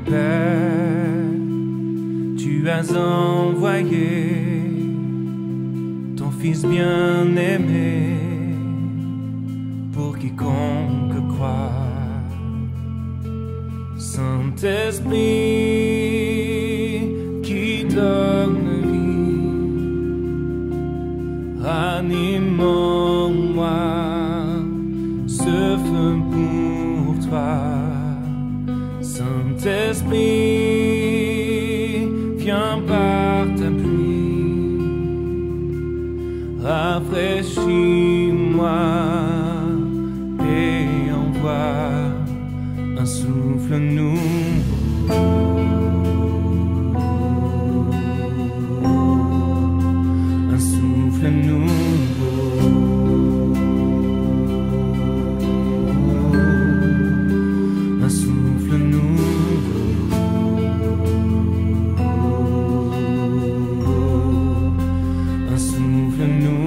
Père, tu as envoyé ton Fils bien-aimé pour quiconque croit. Saint-Esprit qui donne vie, ranime en moi ce feu pour toi. Saint-Esprit, viens par ta pluie, rafraîchis-moi et envoie un souffle nouveau, un souffle nouveau, un souffle nouveau, un souffle nouveau.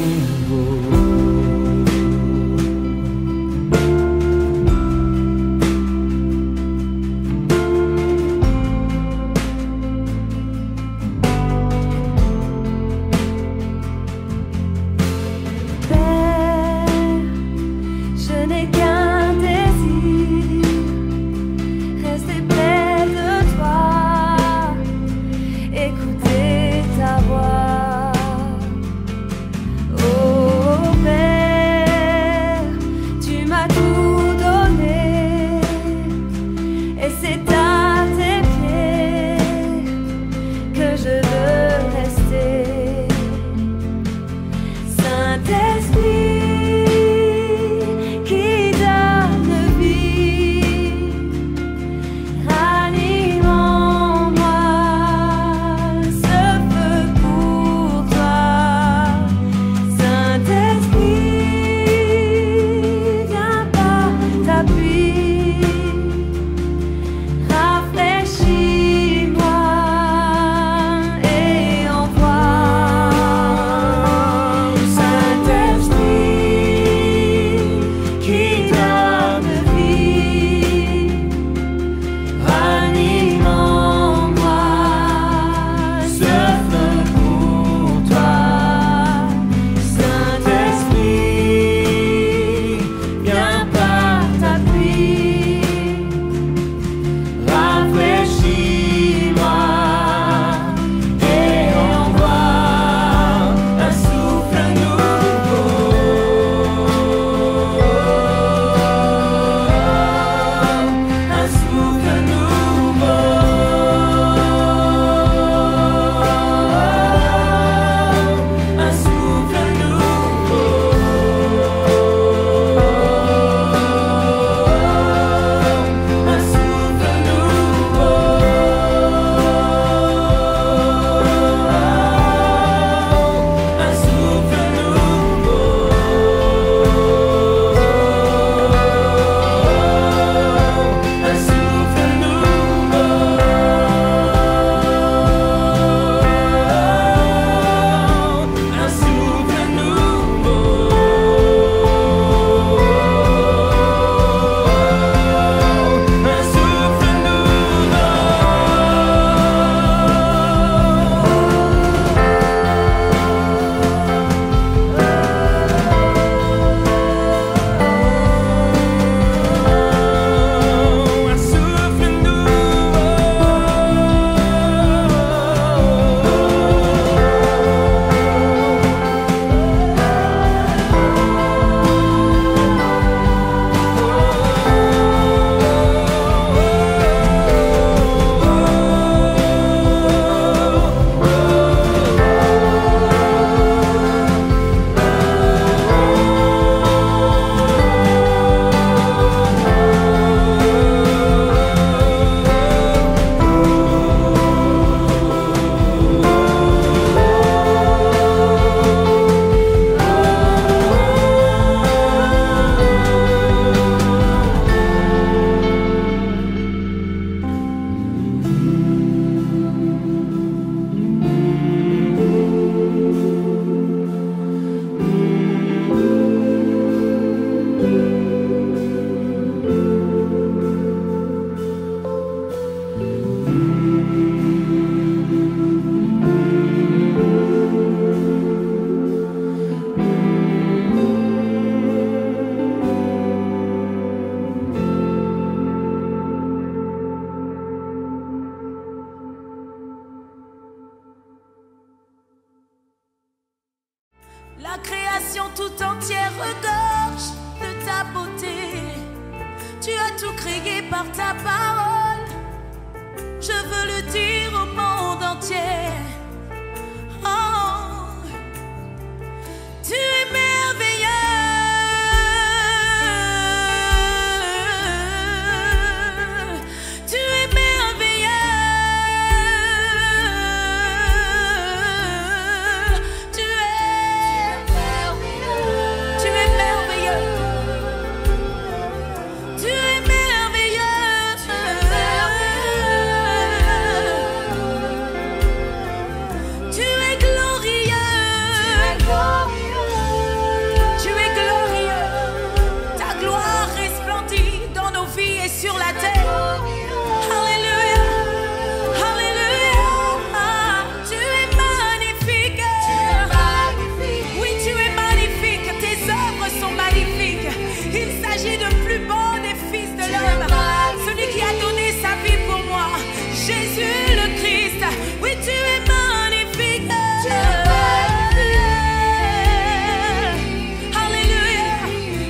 Tu as tout créé par ta parole. Je veux le dire au monde entier. Oh, tu es merveilleux. Tu es merveilleux. Tu es merveilleux. Tu es merveilleux. Tu es merveilleux. Tu es glorieux. Tu es glorieux. Ta gloire resplendit dans nos vies et sur la terre. Alléluia. Alléluia. Tu es magnifique. Oui, tu es magnifique. Tes œuvres sont magnifiques. Il s'agit de plus beau des fils de l'homme. Celui qui a donné sa vie pour moi. Jésus le Christ. Oui, tu es magnifique. Alléluia.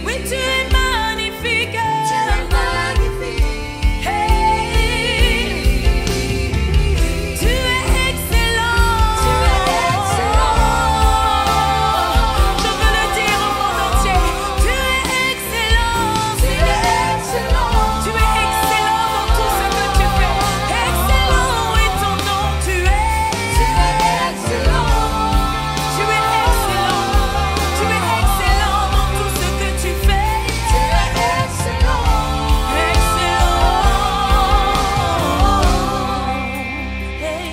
Oui, tu es magnifique. Hey. Tu es excellent. Je veux le dire au monde entier. Tu es excellent. Tu es excellent dans tout ce que tu fais. Excellent est ton nom. Tu es excellent. Tu es excellent. Tu es excellent dans tout ce que tu fais. Tu es excellent. Hey.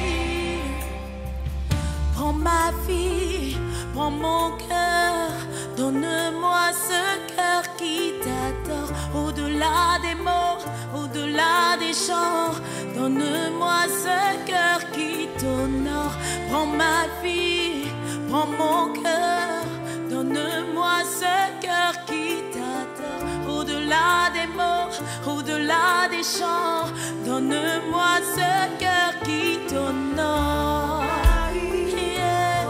Prends ma vie, prends mon cœur, donne-moi ce cœur qui t'adore. Au-delà des mots, au-delà des chants, donne-moi ce cœur qui t'honore. Prends ma vie, prends mon cœur, donne-moi ce cœur qui t'adore. Au-delà des mots, au-delà des chants, donne-moi ce cœur qui t'honore. Yeah.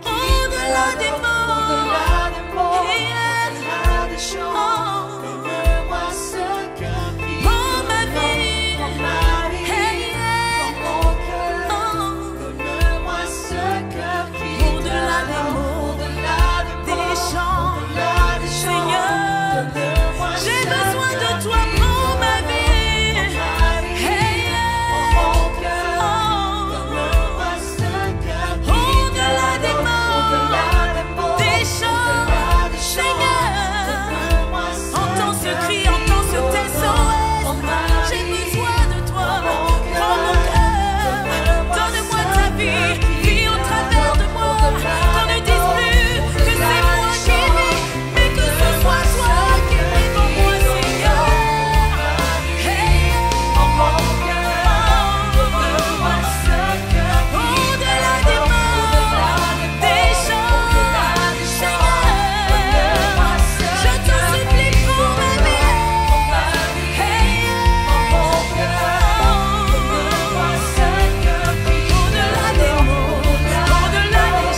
Au-delà des mots, yeah. Prends ma vie, hey, yeah. Au-delà des mots, des chants, Seigneur, j'ai besoin de toi. Prends ma vie, hey, yeah. Au-delà des mots, des chants, Seigneur, entends ce cri, entends ce SOS. J'ai besoin de toi. Prends mon cœur, donne-moi ta vie, vis au travers de moi. Qu'on ne dise plus que c'est moi qui vis, mais que ce soit toi qui vis en moi, Seigneur. Hey, au-delà des mots, des chants, Seigneur, je te supplie pour ma vie. Hey, au-delà des mots, au-delà des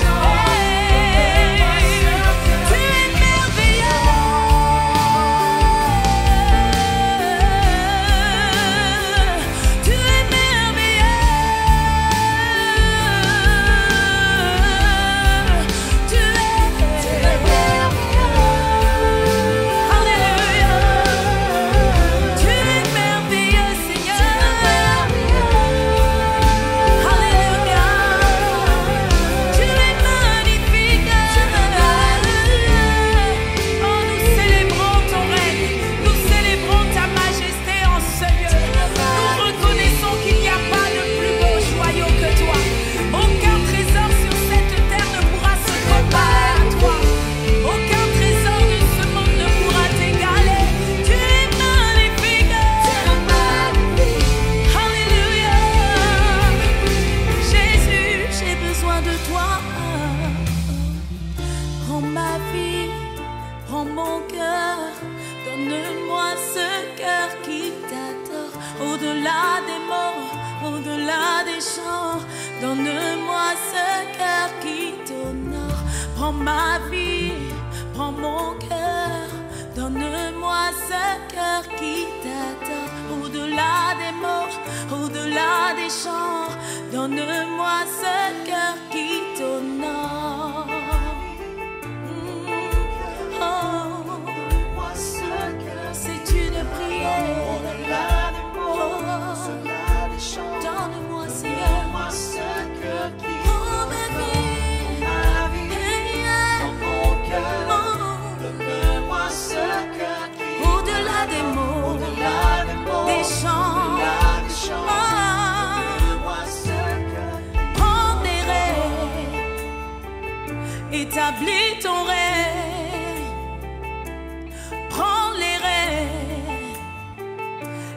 chants, hey, tu es merveilleux. Tu es merveilleux. Tu es merveilleux. Alléluia. Tu es merveilleux, Seigneur. Alléluia. Tu es magnifique. Oh, nous célébrons ton règne. Nous célébrons ta majesté en ce lieu. Nous reconnaissons qu'il n'y a pas de plus beau joyau que toi. Aucun trésor sur cette terre ne pourra se comparer à toi. Aucun trésor de ce monde ne pourra t'égaler. Tu es magnifique. Alléluia. Jésus, j'ai besoin de toi. Prends ma vie, prends mon cœur, donne-moi ce cœur qui t'adore. Au-delà des mots, au-delà des chants, donne-moi ce cœur qui t'honore. Prends ma vie, Prends mon cœur, donne-moi ce cœur qui t'adore. Au-delà des mots, au-delà des chants, donne-moi ce cœur qui t'honore. C'est une prière. Donne-moi, Seigneur, ce cœur qui oh ma vie, dans mon cœur. Donne-moi ce cœur qui au-delà des mots, des chants, Donne-moi ce cœur qui prends des rêves, établis ton règne, prends les rênes,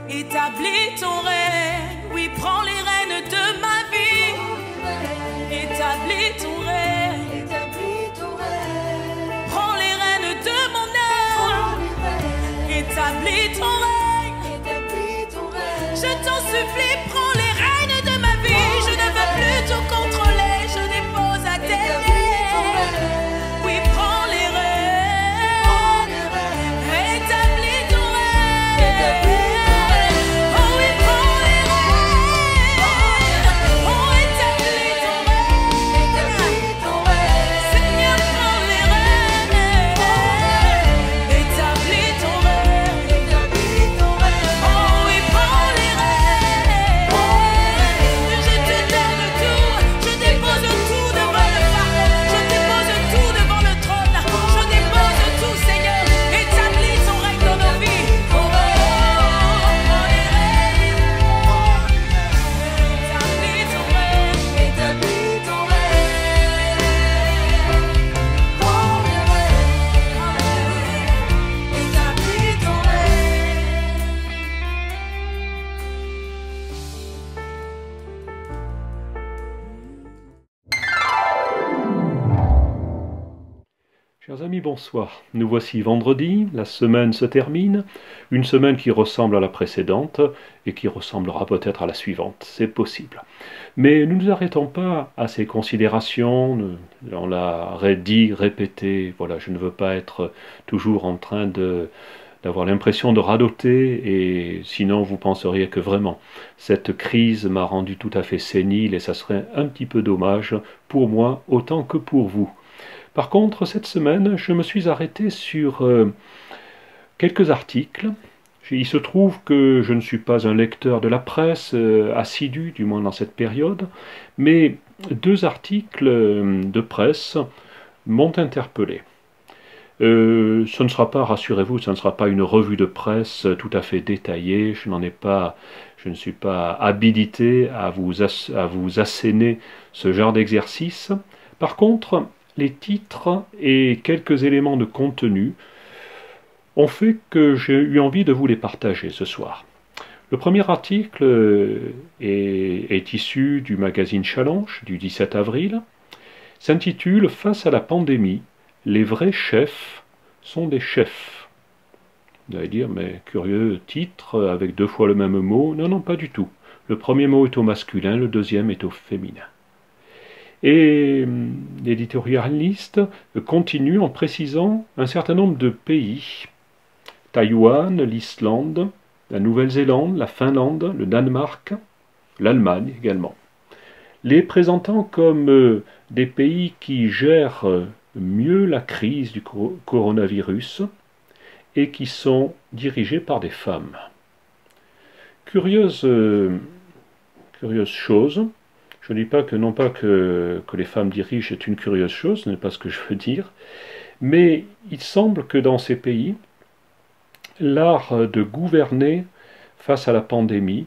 établis ton règne, oui, prends les rênes de ma vie, établis ton règne, prends les rênes de mon âme, établis ton règne, je t'en supplie, prends les rênes de ma vie, je ne veux plus tout contrôler, je dépose à tes pieds, oui, prends les rênes, établis ton règne, oh oui, prends les rênes, oh établis ton règne, Seigneur, prends les rênes, établis ton règne, oh oui, prends les rênes, je te donne tout, je dépose tout devant le Père, je dépose tout devant le trône, je dépose tout, Seigneur, établis ton règne dans nos vies, oh, prends les rênes, établis ton règne, Chers amis, bonsoir. Nous voici vendredi, la semaine se termine, une semaine qui ressemble à la précédente et qui ressemblera peut-être à la suivante, c'est possible. Mais nous ne nous arrêtons pas à ces considérations, on l'a dit, répété, voilà, je ne veux pas être toujours en train d'avoir l'impression de radoter, et sinon vous penseriez que vraiment cette crise m'a rendu tout à fait sénile et ça serait un petit peu dommage pour moi autant que pour vous. Par contre, cette semaine, je me suis arrêté sur quelques articles. Il se trouve que je ne suis pas un lecteur de la presse assidu, du moins dans cette période, mais deux articles de presse m'ont interpellé. Ce ne sera pas, rassurez-vous, ce ne sera pas une revue de presse tout à fait détaillée, je ne suis pas habilité à vous asséner ce genre d'exercice. Par contre, les titres et quelques éléments de contenu ont fait que j'ai eu envie de vous les partager ce soir. Le premier article est issu du magazine Challenge du 17 avril, s'intitule « Face à la pandémie, les vrais chefs sont des chefs ». Vous allez dire, mais curieux titre avec deux fois le même mot. Non, non, pas du tout. Le premier mot est au masculin, le deuxième est au féminin. Et l'éditorialiste continue en précisant un certain nombre de pays, Taïwan, l'Islande, la Nouvelle-Zélande, la Finlande, le Danemark, l'Allemagne également, les présentant comme des pays qui gèrent mieux la crise du coronavirus et qui sont dirigés par des femmes. Curieuse chose. Je ne dis pas que non pas que les femmes dirigent est une curieuse chose, ce n'est pas ce que je veux dire, mais il semble que dans ces pays, l'art de gouverner face à la pandémie,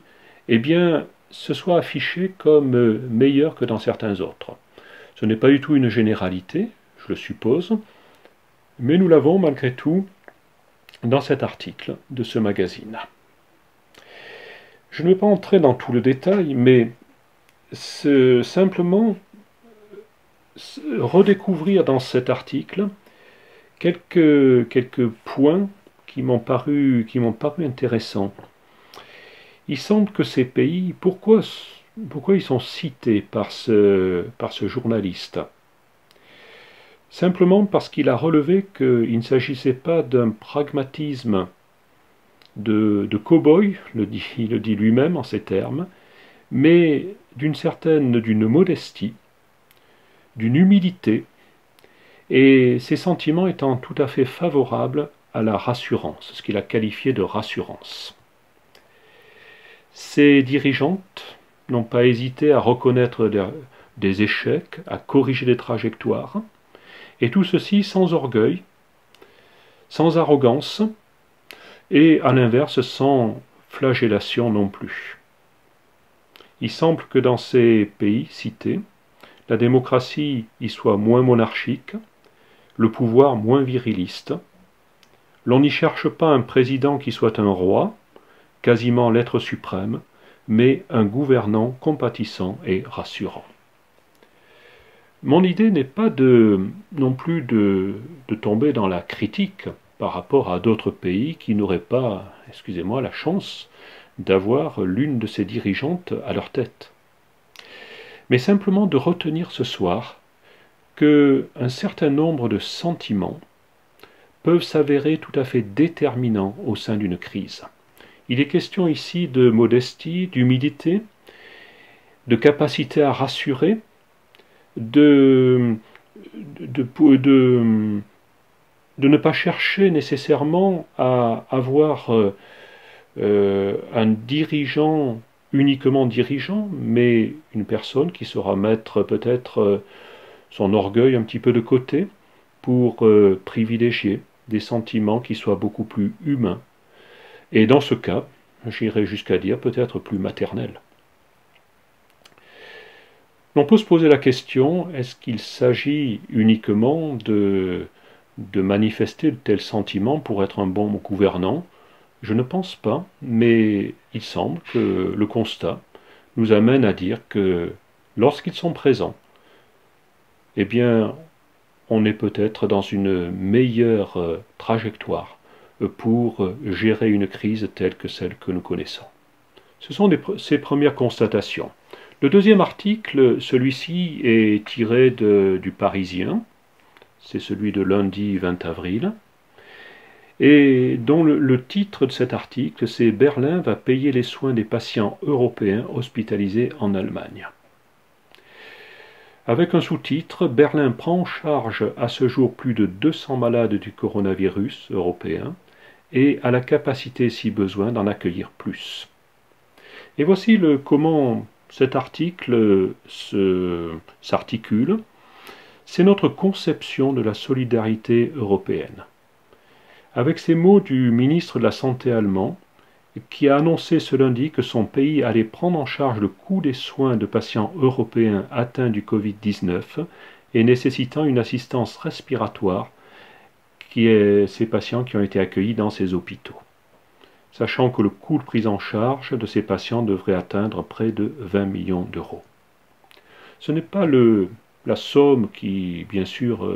eh bien, se soit affiché comme meilleur que dans certains autres. Ce n'est pas du tout une généralité, je le suppose, mais nous l'avons malgré tout dans cet article de ce magazine. Je ne vais pas entrer dans tout le détail, mais simplement redécouvrir dans cet article quelques points qui m'ont paru intéressants. Il semble que ces pays, pourquoi ils sont cités par ce journaliste? simplement parce qu'il a relevé qu'il ne s'agissait pas d'un pragmatisme de cow-boy, il le dit lui-même en ces termes, mais d'une modestie, d'une humilité, et ses sentiments étant tout à fait favorables à la rassurance, ce qu'il a qualifié de rassurance. Ces dirigeantes n'ont pas hésité à reconnaître des échecs, à corriger des trajectoires, et tout ceci sans orgueil, sans arrogance, et à l'inverse sans flagellation non plus. Il semble que dans ces pays cités, la démocratie y soit moins monarchique, le pouvoir moins viriliste. L'on n'y cherche pas un président qui soit un roi, quasiment l'être suprême, mais un gouvernant compatissant et rassurant. Mon idée n'est pas non plus de tomber dans la critique par rapport à d'autres pays qui n'auraient pas, excusez-moi, la chance d'avoir l'une de ces dirigeantes à leur tête. Mais simplement de retenir ce soir qu'un certain nombre de sentiments peuvent s'avérer tout à fait déterminants au sein d'une crise. Il est question ici de modestie, d'humilité, de capacité à rassurer, de ne pas chercher nécessairement à avoir un dirigeant uniquement dirigeant, mais une personne qui saura mettre peut-être son orgueil un petit peu de côté pour privilégier des sentiments qui soient beaucoup plus humains, et dans ce cas, j'irai jusqu'à dire peut-être plus maternels. On peut se poser la question, est-ce qu'il s'agit uniquement de manifester de tels sentiments pour être un bon gouvernant? Je ne pense pas, mais il semble que le constat nous amène à dire que lorsqu'ils sont présents, eh bien, on est peut-être dans une meilleure trajectoire pour gérer une crise telle que celle que nous connaissons. Ce sont ces premières constatations. Le deuxième article, celui-ci est tiré du Parisien, c'est celui de lundi 20 avril, et dont le titre de cet article, c'est « Berlin va payer les soins des patients européens hospitalisés en Allemagne ». Avec un sous-titre, Berlin prend en charge à ce jour plus de 200 malades du coronavirus européen et a la capacité, si besoin, d'en accueillir plus. Et voici comment cet article s'articule. C'est notre conception de la solidarité européenne. Avec ces mots du ministre de la Santé allemand, qui a annoncé ce lundi que son pays allait prendre en charge le coût des soins de patients européens atteints du Covid-19 et nécessitant une assistance respiratoire, ces patients qui ont été accueillis dans ces hôpitaux. Sachant que le coût de prise en charge de ces patients devrait atteindre près de 20 millions d'euros. Ce n'est pas la somme qui, bien sûr,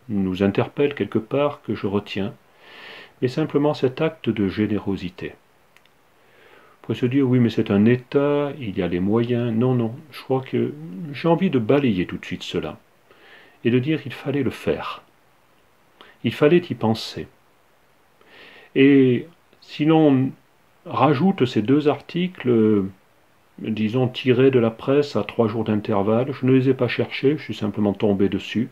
nous interpelle quelque part, que je retiens, mais simplement cet acte de générosité. On pourrait se dire, oui, mais c'est un État, il y a les moyens. Non, non, je crois que j'ai envie de balayer tout de suite cela, et de dire qu'il fallait le faire. Il fallait y penser. Et si l'on rajoute ces deux articles, disons tirés de la presse à 3 jours d'intervalle, je ne les ai pas cherchés, je suis simplement tombé dessus,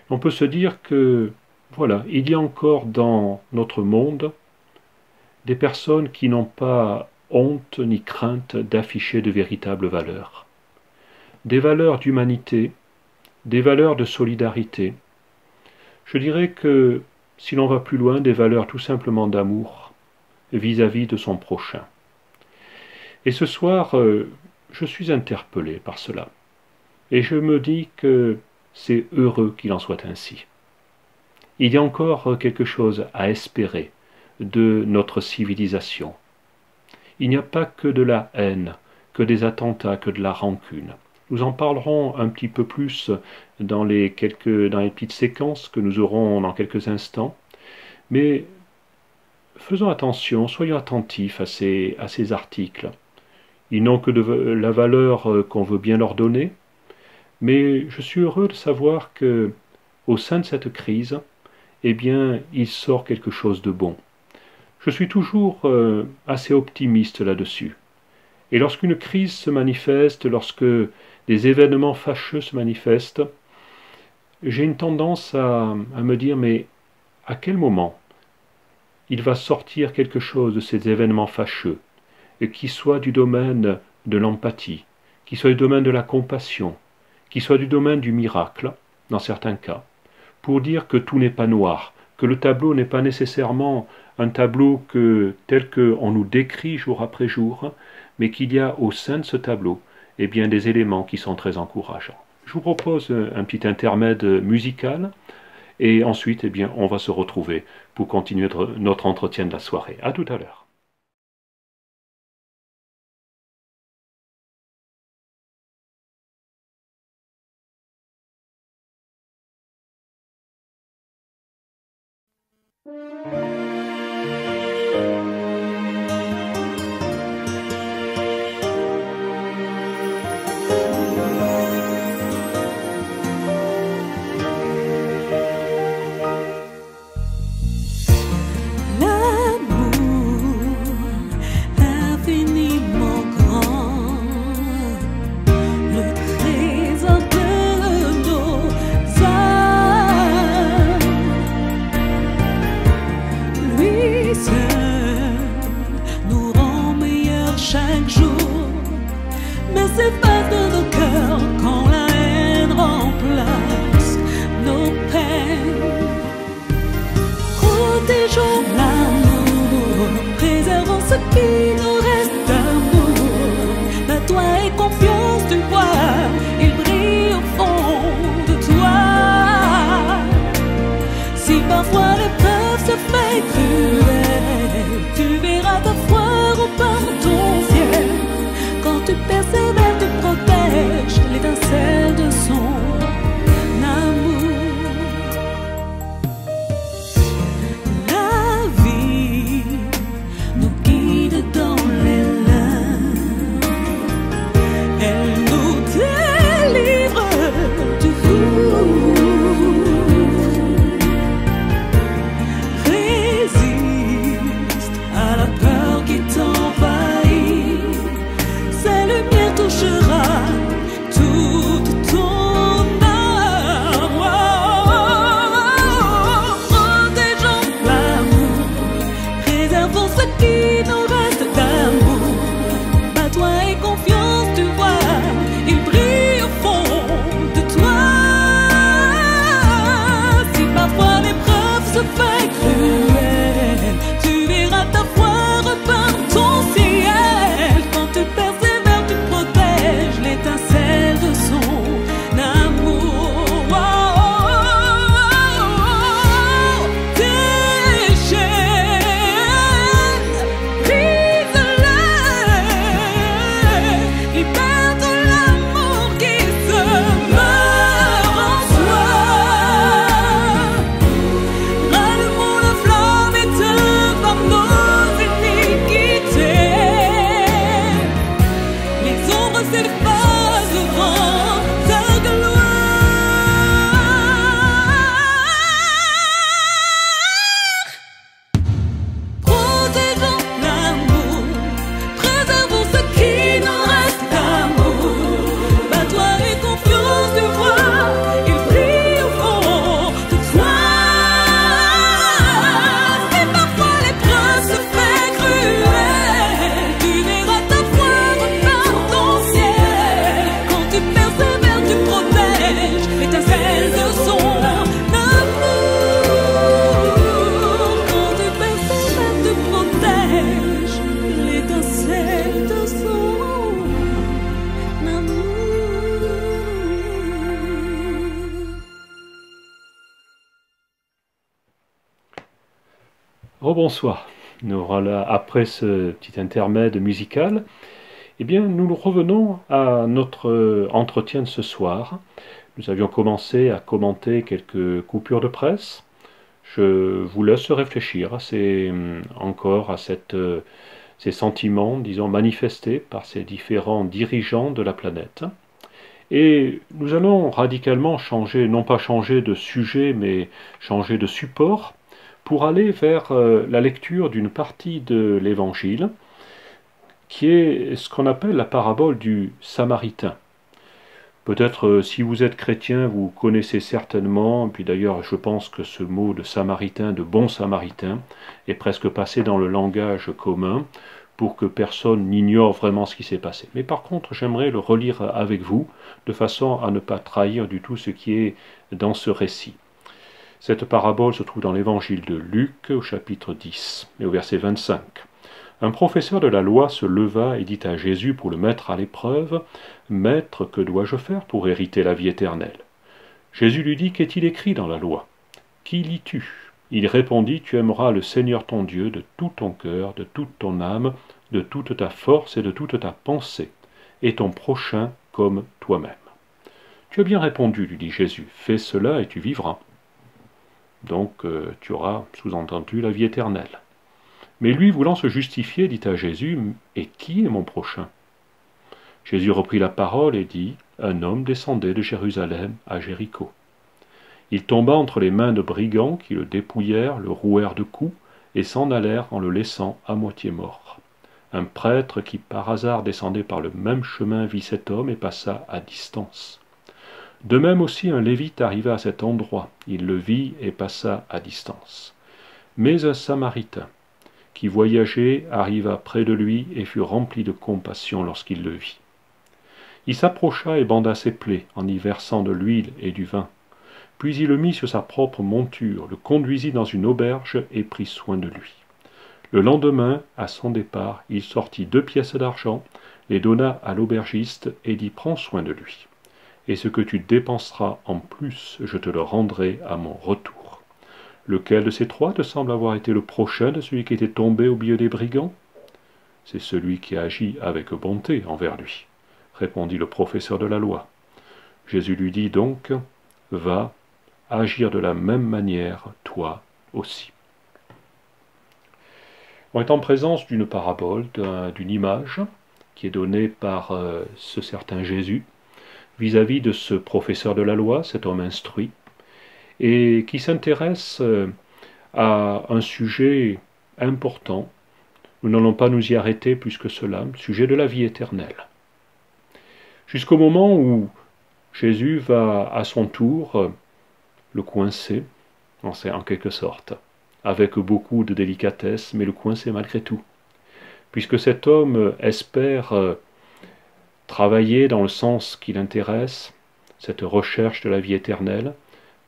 on peut se dire que, voilà, il y a encore dans notre monde des personnes qui n'ont pas honte ni crainte d'afficher de véritables valeurs. Des valeurs d'humanité, des valeurs de solidarité. Je dirais que, si l'on va plus loin, des valeurs tout simplement d'amour vis-à-vis de son prochain. Et ce soir, je suis interpellé par cela. Et je me dis que c'est heureux qu'il en soit ainsi. Il y a encore quelque chose à espérer de notre civilisation. Il n'y a pas que de la haine, que des attentats, que de la rancune. Nous en parlerons un petit peu plus dans les petites séquences que nous aurons dans quelques instants. Mais faisons attention, soyons attentifs à ces articles. Ils n'ont que la valeur qu'on veut bien leur donner, mais je suis heureux de savoir que au sein de cette crise, eh bien, il sort quelque chose de bon. Je suis toujours assez optimiste là-dessus. Et lorsqu'une crise se manifeste, lorsque des événements fâcheux se manifestent, j'ai une tendance à me dire, mais à quel moment il va sortir quelque chose de ces événements fâcheux, et qui soit du domaine de l'empathie, qui soit du domaine de la compassion, qui soit du domaine du miracle, dans certains cas, pour dire que tout n'est pas noir, que le tableau n'est pas nécessairement un tableau tel qu'on nous décrit jour après jour, mais qu'il y a au sein de ce tableau eh bien, des éléments qui sont très encourageants. Je vous propose un petit intermède musical, et ensuite eh bien, on va se retrouver pour continuer notre entretien de la soirée. À tout à l'heure. Rebonsoir. Après ce petit intermède musical, eh bien, nous revenons à notre entretien de ce soir. Nous avions commencé à commenter quelques coupures de presse. Je vous laisse réfléchir encore à ces sentiments, disons, manifestés par ces différents dirigeants de la planète. Et nous allons radicalement changer, non pas changer de sujet, mais changer de support, pour aller vers la lecture d'une partie de l'Évangile, qui est ce qu'on appelle la parabole du Samaritain. Peut-être si vous êtes chrétien, vous connaissez certainement, puis d'ailleurs je pense que ce mot de Samaritain, de bon Samaritain, est presque passé dans le langage commun pour que personne n'ignore vraiment ce qui s'est passé. Mais par contre, j'aimerais le relire avec vous, de façon à ne pas trahir du tout ce qui est dans ce récit. Cette parabole se trouve dans l'évangile de Luc, au chapitre 10, et au verset 25. Un professeur de la loi se leva et dit à Jésus pour le mettre à l'épreuve, « Maître, que dois-je faire pour hériter la vie éternelle ?» Jésus lui dit, « Qu'est-il écrit dans la loi? Qui lis-tu » Il répondit, « Tu aimeras le Seigneur ton Dieu de tout ton cœur, de toute ton âme, de toute ta force et de toute ta pensée, et ton prochain comme toi-même. » Tu as bien répondu, lui dit Jésus, « Fais cela et tu vivras. » Donc tu auras, sous-entendu, la vie éternelle. Mais lui, voulant se justifier, dit à Jésus, « Et qui est mon prochain ?» Jésus reprit la parole et dit, « Un homme descendait de Jérusalem à Jéricho. Il tomba entre les mains de brigands qui le dépouillèrent, le rouèrent de coups, et s'en allèrent en le laissant à moitié mort. Un prêtre qui par hasard descendait par le même chemin vit cet homme et passa à distance. De même aussi un lévite arriva à cet endroit, il le vit et passa à distance. Mais un samaritain, qui voyageait, arriva près de lui et fut rempli de compassion lorsqu'il le vit. Il s'approcha et banda ses plaies en y versant de l'huile et du vin. Puis il le mit sur sa propre monture, le conduisit dans une auberge et prit soin de lui. Le lendemain, à son départ, il sortit 2 pièces d'argent, les donna à l'aubergiste et dit « Prends soin de lui. Et ce que tu dépenseras en plus, je te le rendrai à mon retour. » Lequel de ces 3 te semble avoir été le prochain de celui qui était tombé au milieu des brigands? C'est celui qui a agi avec bonté envers lui, répondit le professeur de la loi. Jésus lui dit donc, va agir de la même manière, toi aussi. On est en présence d'une parabole, d'une image qui est donnée par ce certain Jésus vis-à-vis de ce professeur de la loi, cet homme instruit, et qui s'intéresse à un sujet important. Nous n'allons pas nous y arrêter plus que cela, le sujet de la vie éternelle. Jusqu'au moment où Jésus va à son tour le coincer, en quelque sorte, avec beaucoup de délicatesse, mais le coincer malgré tout, puisque cet homme espère travailler dans le sens qui l'intéresse, cette recherche de la vie éternelle,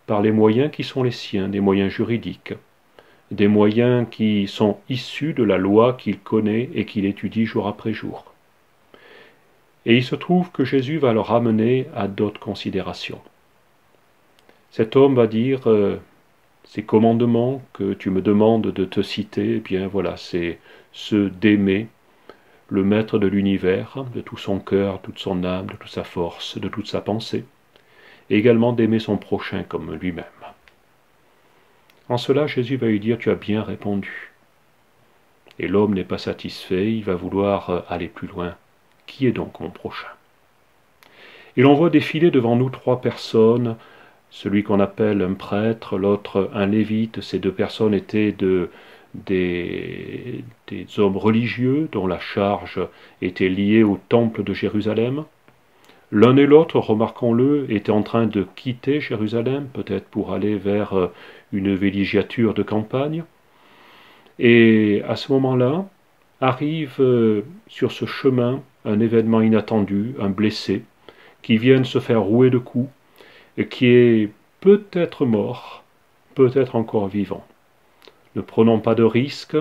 par les moyens qui sont les siens, des moyens juridiques, des moyens qui sont issus de la loi qu'il connaît et qu'il étudie jour après jour. Et il se trouve que Jésus va le ramener à d'autres considérations. Cet homme va dire, ces commandements que tu me demandes de te citer, eh bien voilà, c'est ceux d'aimer le maître de l'univers, de tout son cœur, toute son âme, de toute sa force, de toute sa pensée, et également d'aimer son prochain comme lui-même. En cela, Jésus va lui dire, tu as bien répondu. Et l'homme n'est pas satisfait, il va vouloir aller plus loin. Qui est donc mon prochain? Et l'on voit défiler devant nous 3 personnes, celui qu'on appelle un prêtre, l'autre un lévite. Ces 2 personnes étaient des hommes religieux dont la charge était liée au temple de Jérusalem. L'un et l'autre, remarquons-le, étaient en train de quitter Jérusalem, peut-être pour aller vers une villégiature de campagne. Et à ce moment-là, arrive sur ce chemin un événement inattendu, un blessé, qui vient de se faire rouer de coups, et qui est peut-être mort, peut-être encore vivant. Ne prenons pas de risque.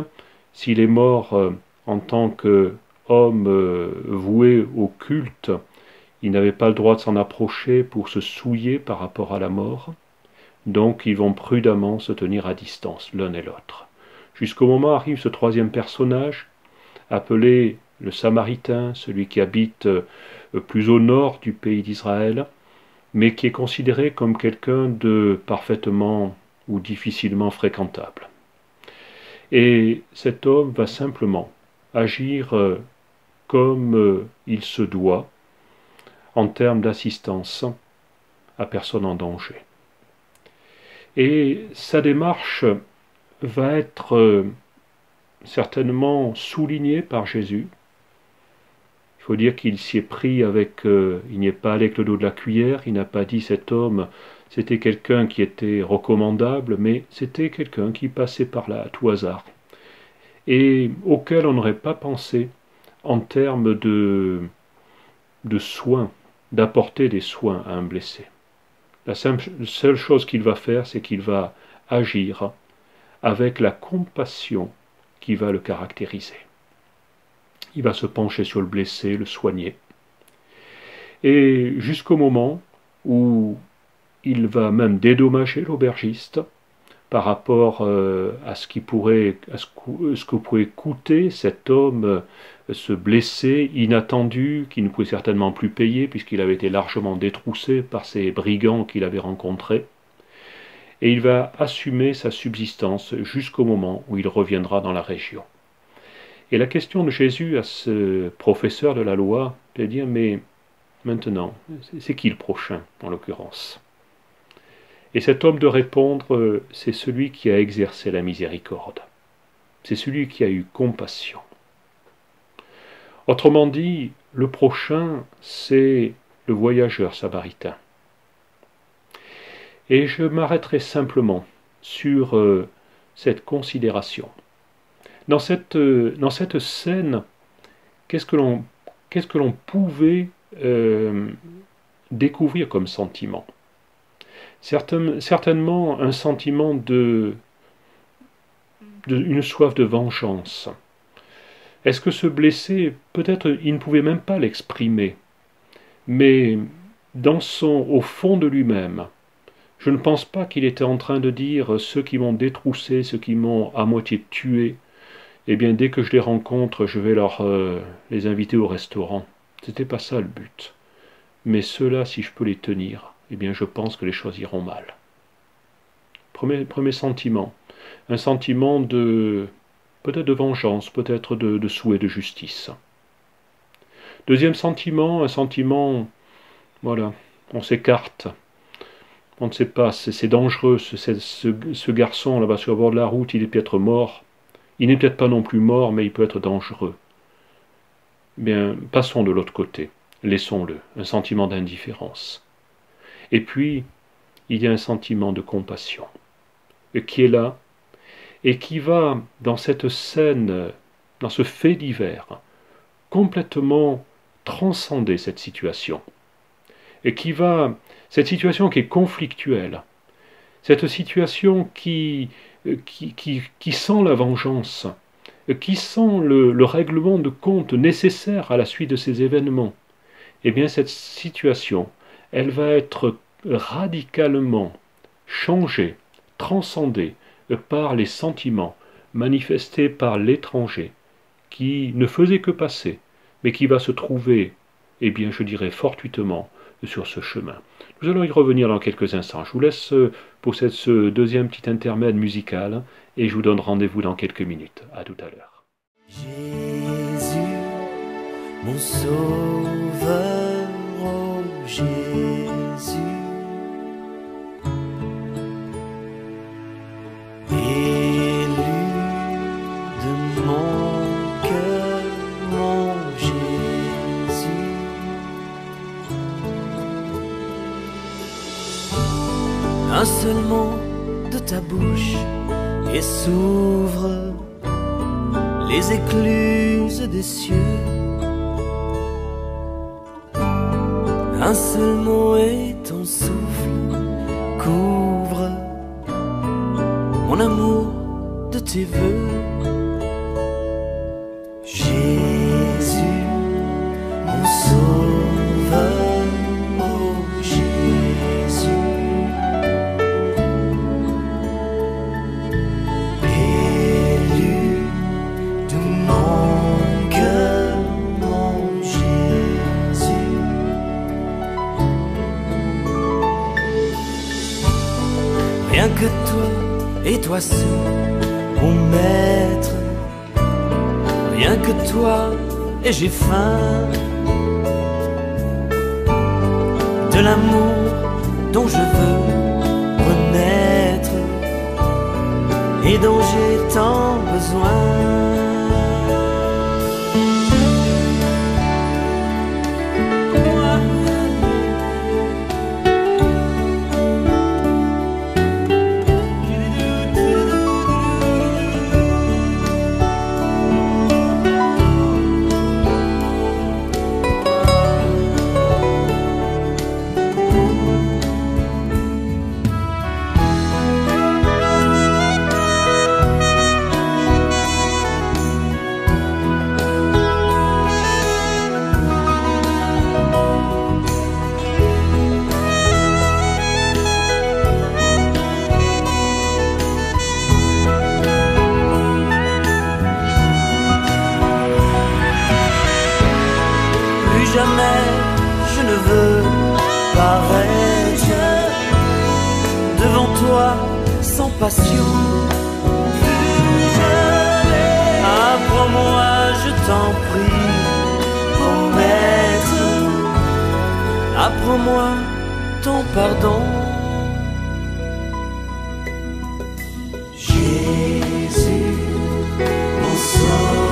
S'il est mort en tant qu'homme voué au culte, il n'avait pas le droit de s'en approcher pour se souiller par rapport à la mort. Donc ils vont prudemment se tenir à distance l'un et l'autre. Jusqu'au moment arrive ce 3e personnage, appelé le Samaritain, celui qui habite plus au nord du pays d'Israël, mais qui est considéré comme quelqu'un de parfaitement ou difficilement fréquentable. Et cet homme va simplement agir comme il se doit, en termes d'assistance à personne en danger. Et sa démarche va être certainement soulignée par Jésus. Il faut dire qu'il s'y est pris avec... il n'y est pas allé avec le dos de la cuillère, il n'a pas dit cet homme, c'était quelqu'un qui était recommandable, mais c'était quelqu'un qui passait par là à tout hasard, et auquel on n'aurait pas pensé en termes de soins, d'apporter des soins à un blessé. La seule chose qu'il va faire, c'est qu'il va agir avec la compassion qui va le caractériser. Il va se pencher sur le blessé, le soigner. Et jusqu'au moment où il va même dédommager l'aubergiste par rapport à ce que pourrait coûter cet homme, ce blessé inattendu, qui ne pouvait certainement plus payer puisqu'il avait été largement détroussé par ces brigands qu'il avait rencontrés. Et il va assumer sa subsistance jusqu'au moment où il reviendra dans la région. Et la question de Jésus à ce professeur de la loi, c'est de dire, mais maintenant, c'est qui le prochain, en l'occurrence? Et cet homme de répondre, c'est celui qui a exercé la miséricorde. C'est celui qui a eu compassion. Autrement dit, le prochain, c'est le voyageur samaritain. Et je m'arrêterai simplement sur cette considération. Dans cette scène, qu'est-ce que l'on pouvait découvrir comme sentiment? Certainement un sentiment une soif de vengeance. Est-ce que ce blessé, peut-être il ne pouvait même pas l'exprimer, mais au fond de lui-même, je ne pense pas qu'il était en train de dire « ceux qui m'ont détroussé, ceux qui m'ont à moitié tué, eh bien dès que je les rencontre, je vais les inviter au restaurant ». C'était pas ça le but. Mais ceux-là, si je peux les tenir, eh bien je pense que les choses iront mal. Premier sentiment, un sentiment peut-être de vengeance, peut-être de souhait de justice. Deuxième sentiment, un sentiment, voilà, on s'écarte. On ne sait pas, c'est dangereux, ce garçon là-bas sur le bord de la route, il est peut-être mort. Il n'est peut-être pas non plus mort, mais il peut être dangereux. Bien, passons de l'autre côté, laissons-le, un sentiment d'indifférence. Et puis, il y a un sentiment de compassion, qui est là, et qui va, dans cette scène, dans ce fait divers, complètement transcender cette situation. Et qui va, cette situation qui est conflictuelle, cette situation qui sent la vengeance, qui sent le règlement de compte nécessaire à la suite de ces événements, eh bien cette situation, elle va être radicalement changée, transcendée par les sentiments manifestés par l'étranger, qui ne faisait que passer, mais qui va se trouver, eh bien je dirais fortuitement, sur ce chemin. Nous allons y revenir dans quelques instants. Je vous laisse pour ce deuxième petit intermède musical et je vous donne rendez-vous dans quelques minutes. À tout à l'heure. Jésus, mon sauveur, oh Jésus, élu de mon cœur, mon Jésus. Un seul mot de ta bouche et s'ouvre les écluses des cieux. Un seul mot et ton souffle couvre mon amour de tes vœux. Jésus, mon sauveur, oh Jésus, élu de mon cœur, mon Jésus. Rien que toi et toi seul, mon maître. Rien que toi et j'ai faim. de l'amour dont je veux renaître et dont j'ai tant besoin. Jamais je ne veux paraître devant toi sans passion. Apprends-moi, je t'en prie, ô maître, apprends-moi ton pardon. Jésus, mon sauveur.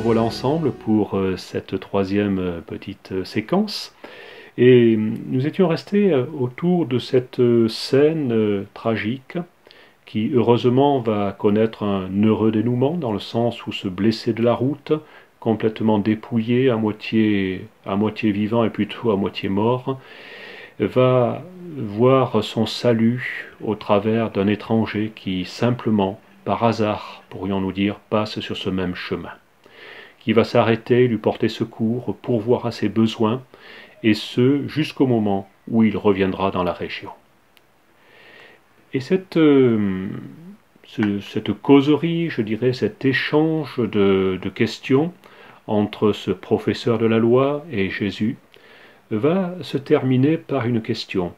Voilà ensemble pour cette troisième petite séquence. Et nous étions restés autour de cette scène tragique qui heureusement va connaître un heureux dénouement dans le sens où ce blessé de la route, complètement dépouillé, à moitié vivant et plutôt à moitié mort, va voir son salut au travers d'un étranger qui simplement, par hasard, pourrions-nous dire, passe sur ce même chemin, qui va s'arrêter, lui porter secours, pourvoir à ses besoins, et ce, jusqu'au moment où il reviendra dans la région. Et cette causerie, je dirais, cet échange de questions entre ce professeur de la loi et Jésus, va se terminer par une question.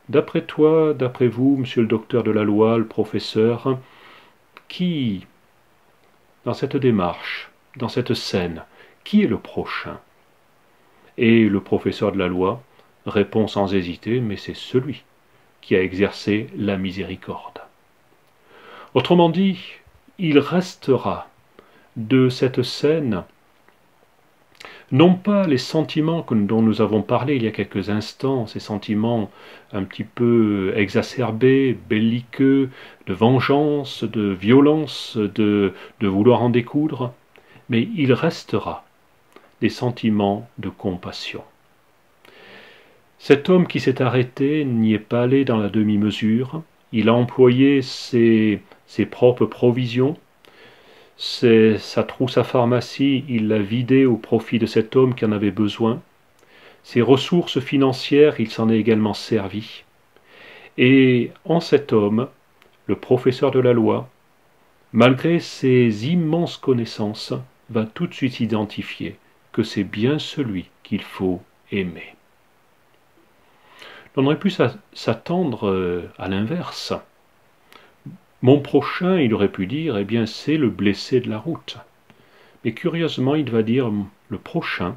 D'après toi, d'après vous, monsieur le docteur de la loi, le professeur, qui, dans cette démarche, dans cette scène, qui est le prochain? Et le professeur de la loi répond sans hésiter, mais c'est celui qui a exercé la miséricorde. Autrement dit, il restera de cette scène non pas les sentiments dont nous avons parlé il y a quelques instants, ces sentiments un petit peu exacerbés, belliqueux, de vengeance, de violence, de vouloir en découdre, mais il restera des sentiments de compassion. Cet homme qui s'est arrêté n'y est pas allé dans la demi-mesure, il a employé ses propres provisions, sa trousse à pharmacie, il l'a vidée au profit de cet homme qui en avait besoin, ses ressources financières, il s'en est également servi, et en cet homme, le professeur de la loi, malgré ses immenses connaissances, va tout de suite identifier que c'est bien celui qu'il faut aimer. On aurait pu s'attendre à l'inverse. Mon prochain, il aurait pu dire, eh bien, c'est le blessé de la route. Mais curieusement, il va dire, le prochain,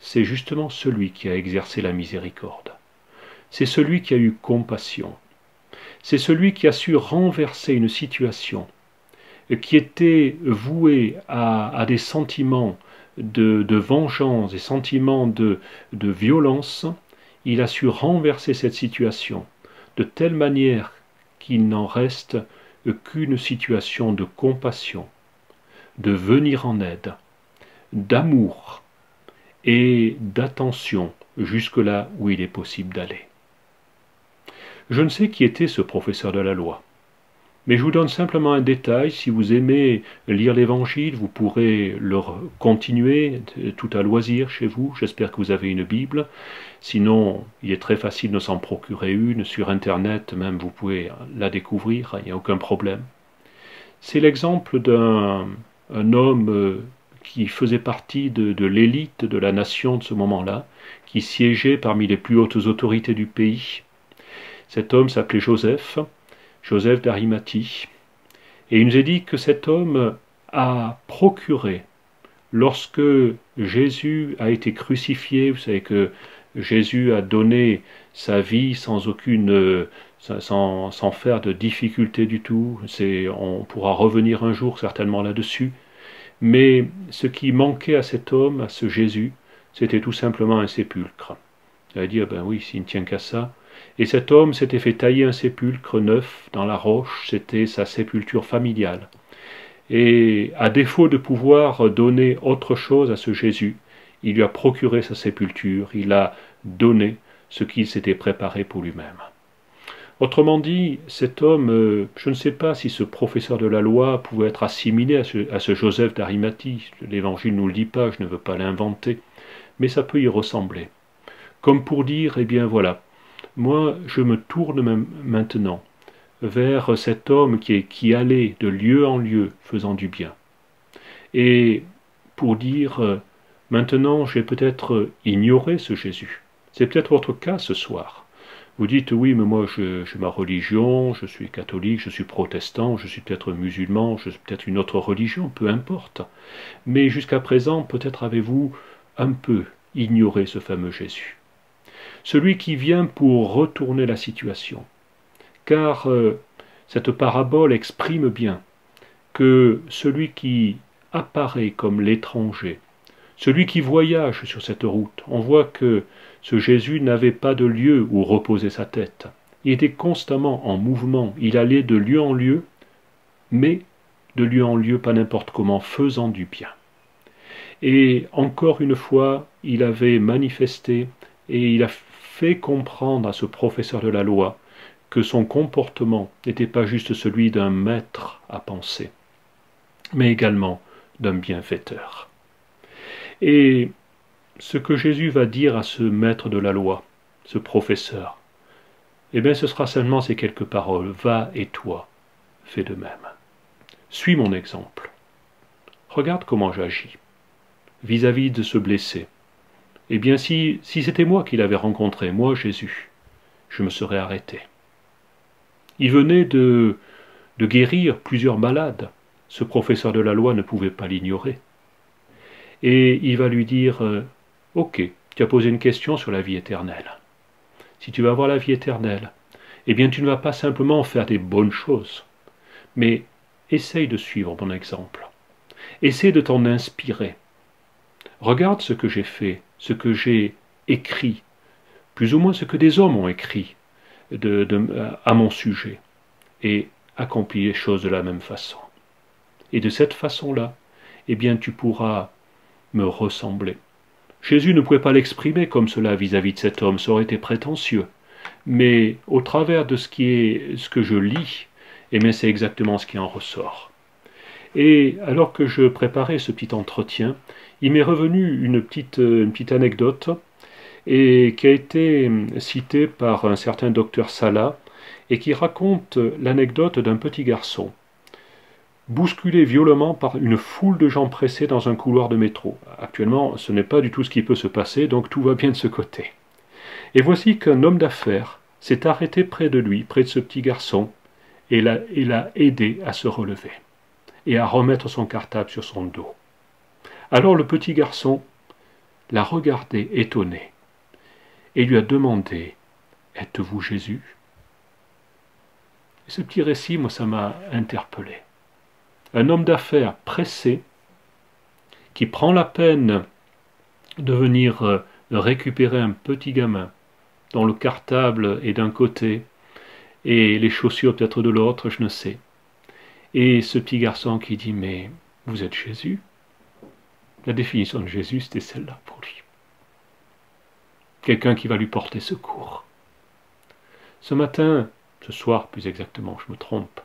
c'est justement celui qui a exercé la miséricorde. C'est celui qui a eu compassion. C'est celui qui a su renverser une situation qui était vouée à des sentiments de vengeance, des sentiments de violence. Il a su renverser cette situation de telle manière qu'il n'en reste qu'une situation de compassion, de venir en aide, d'amour et d'attention jusque là où il est possible d'aller. Je ne sais qui était ce professeur de la loi. Mais je vous donne simplement un détail. Si vous aimez lire l'Évangile, vous pourrez le continuer tout à loisir chez vous. J'espère que vous avez une Bible. Sinon, il est très facile de s'en procurer une. Sur Internet, même, vous pouvez la découvrir. Il n'y a aucun problème. C'est l'exemple d'un homme qui faisait partie de l'élite de la nation de ce moment-là, qui siégeait parmi les plus hautes autorités du pays. Cet homme s'appelait Joseph d'Arimathie. Et il nous est dit que cet homme a procuré, lorsque Jésus a été crucifié, vous savez que Jésus a donné sa vie sans faire de difficulté du tout. On pourra revenir un jour certainement là-dessus. Mais ce qui manquait à cet homme, à ce Jésus, c'était tout simplement un sépulcre. Il va dire, ben oui, s'il ne tient qu'à ça. Et cet homme s'était fait tailler un sépulcre neuf dans la roche, c'était sa sépulture familiale. Et à défaut de pouvoir donner autre chose à ce Jésus, il lui a procuré sa sépulture, il a donné ce qu'il s'était préparé pour lui-même. Autrement dit, cet homme, je ne sais pas si ce professeur de la loi pouvait être assimilé à ce Joseph d'Arimathie. L'Évangile ne nous le dit pas, je ne veux pas l'inventer, mais ça peut y ressembler. Comme pour dire, eh bien voilà, moi je me tourne maintenant vers cet homme qui allait de lieu en lieu faisant du bien. Et pour dire, maintenant j'ai peut-être ignoré ce Jésus. C'est peut-être votre cas ce soir. Vous dites, oui, mais moi j'ai ma religion, je suis catholique, je suis protestant, je suis peut-être musulman, je suis peut-être une autre religion, peu importe. Mais jusqu'à présent, peut-être avez-vous un peu ignoré ce fameux Jésus. Celui qui vient pour retourner la situation. Car cette parabole exprime bien que celui qui apparaît comme l'étranger, celui qui voyage sur cette route, on voit que ce Jésus n'avait pas de lieu où reposer sa tête. Il était constamment en mouvement, il allait de lieu en lieu, mais de lieu en lieu pas n'importe comment, faisant du bien. Et encore une fois, il avait manifesté et il a fait comprendre à ce professeur de la loi que son comportement n'était pas juste celui d'un maître à penser, mais également d'un bienfaiteur. Et ce que Jésus va dire à ce maître de la loi, ce professeur, eh bien ce sera seulement ces quelques paroles. Va et toi, fais de même. Suis mon exemple. Regarde comment j'agis vis-à-vis de ce blessé. Eh bien si c'était moi qui l'avais rencontré, moi Jésus, je me serais arrêté. Il venait de guérir plusieurs malades. Ce professeur de la loi ne pouvait pas l'ignorer. Et il va lui dire, ok, tu as posé une question sur la vie éternelle. Si tu vas avoir la vie éternelle, eh bien tu ne vas pas simplement faire des bonnes choses, mais essaye de suivre mon exemple. Essaye de t'en inspirer. Regarde ce que j'ai fait, ce que j'ai écrit, plus ou moins ce que des hommes ont écrit à mon sujet, et accomplis les choses de la même façon. Et de cette façon-là, eh bien tu pourras me ressembler. Jésus ne pouvait pas l'exprimer comme cela vis-à-vis de cet homme, ça aurait été prétentieux. Mais au travers de ce que je lis, eh bien c'est exactement ce qui en ressort. Et alors que je préparais ce petit entretien, il m'est revenu une petite anecdote et qui a été citée par un certain docteur Sala et qui raconte l'anecdote d'un petit garçon bousculé violemment par une foule de gens pressés dans un couloir de métro. Actuellement, ce n'est pas du tout ce qui peut se passer, donc tout va bien de ce côté. Et voici qu'un homme d'affaires s'est arrêté près de lui, près de ce petit garçon, et l'a aidé à se relever et à remettre son cartable sur son dos. Alors le petit garçon l'a regardé étonné et lui a demandé « Êtes-vous Jésus ?» Et ce petit récit, moi, ça m'a interpellé. Un homme d'affaires pressé qui prend la peine de venir récupérer un petit gamin dont le cartable est d'un côté et les chaussures peut-être de l'autre, je ne sais. Et ce petit garçon qui dit « Mais vous êtes Jésus ?» La définition de Jésus, c'était celle-là pour lui. Quelqu'un qui va lui porter secours. Ce matin, ce soir plus exactement, je me trompe,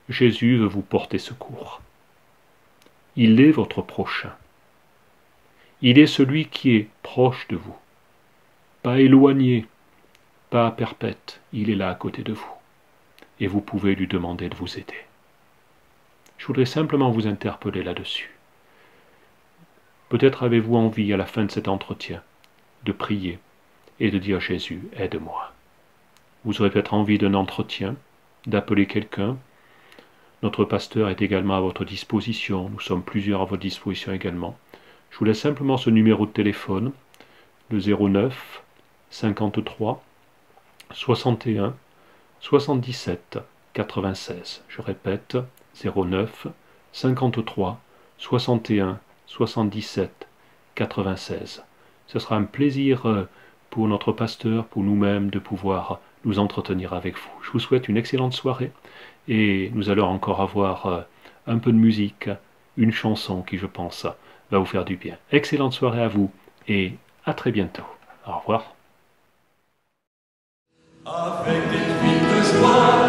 Jésus veut vous porter secours. Il est votre prochain. Il est celui qui est proche de vous. Pas éloigné, pas perpète, il est là à côté de vous. Et vous pouvez lui demander de vous aider. Je voudrais simplement vous interpeller là-dessus. Peut-être avez-vous envie, à la fin de cet entretien, de prier et de dire « Jésus, aide-moi ». Vous aurez peut-être envie d'un entretien, d'appeler quelqu'un. Notre pasteur est également à votre disposition. Nous sommes plusieurs à votre disposition également. Je vous laisse simplement ce numéro de téléphone, le 09 53 61 77 96. Je répète, 09 53 61 77 96. Ce sera un plaisir pour notre pasteur, pour nous-mêmes, de pouvoir nous entretenir avec vous. Je vous souhaite une excellente soirée et nous allons encore avoir un peu de musique, une chanson qui, je pense, va vous faire du bien. Excellente soirée à vous et à très bientôt. Au revoir. Avec des cris de joie.